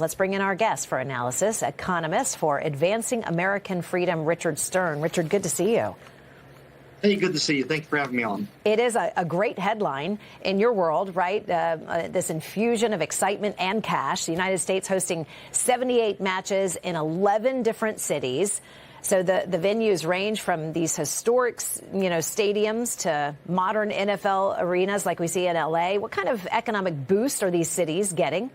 Let's bring in our guest for analysis, economist for Advancing American Freedom, Richard Stern. Richard, good to see you. Hey, good to see you. Thank you for having me on. It is a great headline in your world, right? This infusion of excitement and cash. The United States hosting 78 matches in 11 different cities. So the venues range from these historic, stadiums to modern NFL arenas like we see in L.A. What kind of economic boost are these cities getting?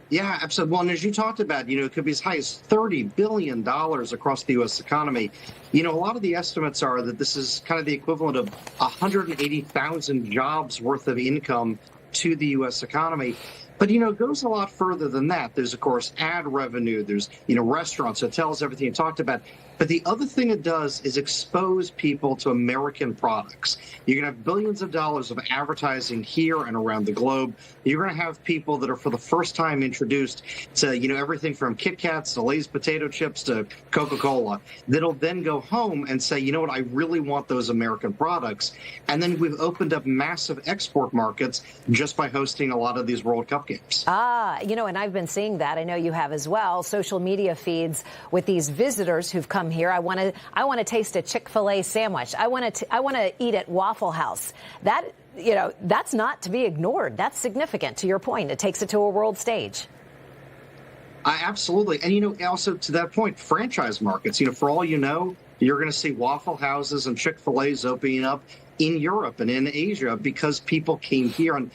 Yeah, absolutely. Well, and as you talked about, it could be as high as $30 billion across the U.S. economy. A lot of the estimates are that this is kind of the equivalent of 180,000 jobs worth of income to the U.S. economy. But, it goes a lot further than that. There's, of course, ad revenue. There's, restaurants, hotels, everything you talked about. But the other thing it does is expose people to American products. You're going to have billions of dollars of advertising here and around the globe. You're going to have people that are for the first time introduced to, everything from Kit Kats to Lay's potato chips to Coca-Cola that'll then go home and say, you know what, I really want those American products. And then we've opened up massive export markets just by hosting a lot of these World Cup games. And I've been seeing that. I know you have as well. Social media feeds with these visitors who've come here. I want to taste a Chick-fil-A sandwich. I want to eat at Waffle House. That's not to be ignored. That's significant. To your point, it takes it to a world stage. Absolutely. And, also to that point, franchise markets, for all you know, you're going to see Waffle Houses and Chick-fil-A's opening up in Europe and in Asia because people came here. And,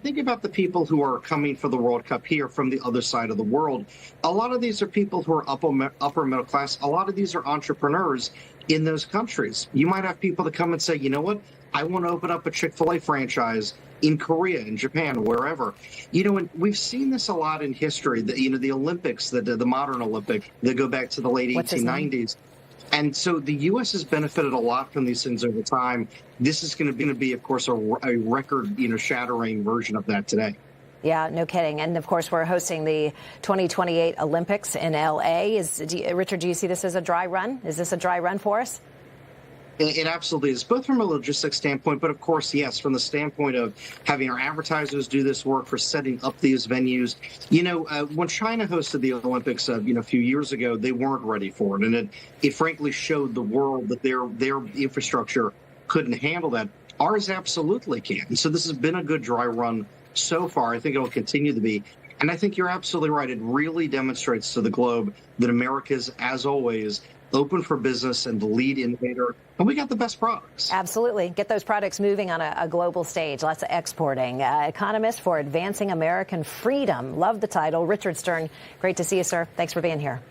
think about the people who are coming for the World Cup here from the other side of the world. A lot of these are people who are upper middle class. A lot of these are entrepreneurs in those countries. You might have people that come and say, you know what, I want to open up a Chick-fil-A franchise in Korea, in Japan, wherever. And we've seen this a lot in history. The Olympics, the modern Olympics, that go back to the late 1890s. And so the U.S. has benefited a lot from these things over time. This is going to be, of course, a record, shattering version of that today. Yeah, no kidding. And, of course, we're hosting the 2028 Olympics in L.A. Richard, do you see this as a dry run? Is this a dry run for us? It absolutely is, both from a logistics standpoint, but of course, yes, from the standpoint of having our advertisers do this work for setting up these venues. When China hosted the Olympics, a few years ago, they weren't ready for it. And it frankly showed the world that their infrastructure couldn't handle that. Ours absolutely can. And so this has been a good dry run so far. I think it will continue to be. And I think you're absolutely right. It really demonstrates to the globe that America is, as always, open for business and the lead innovator. And we got the best products. Absolutely. Get those products moving on a global stage. Lots of exporting. Economist for Advancing American Freedom. Love the title. Richard Stern, great to see you, sir. Thanks for being here.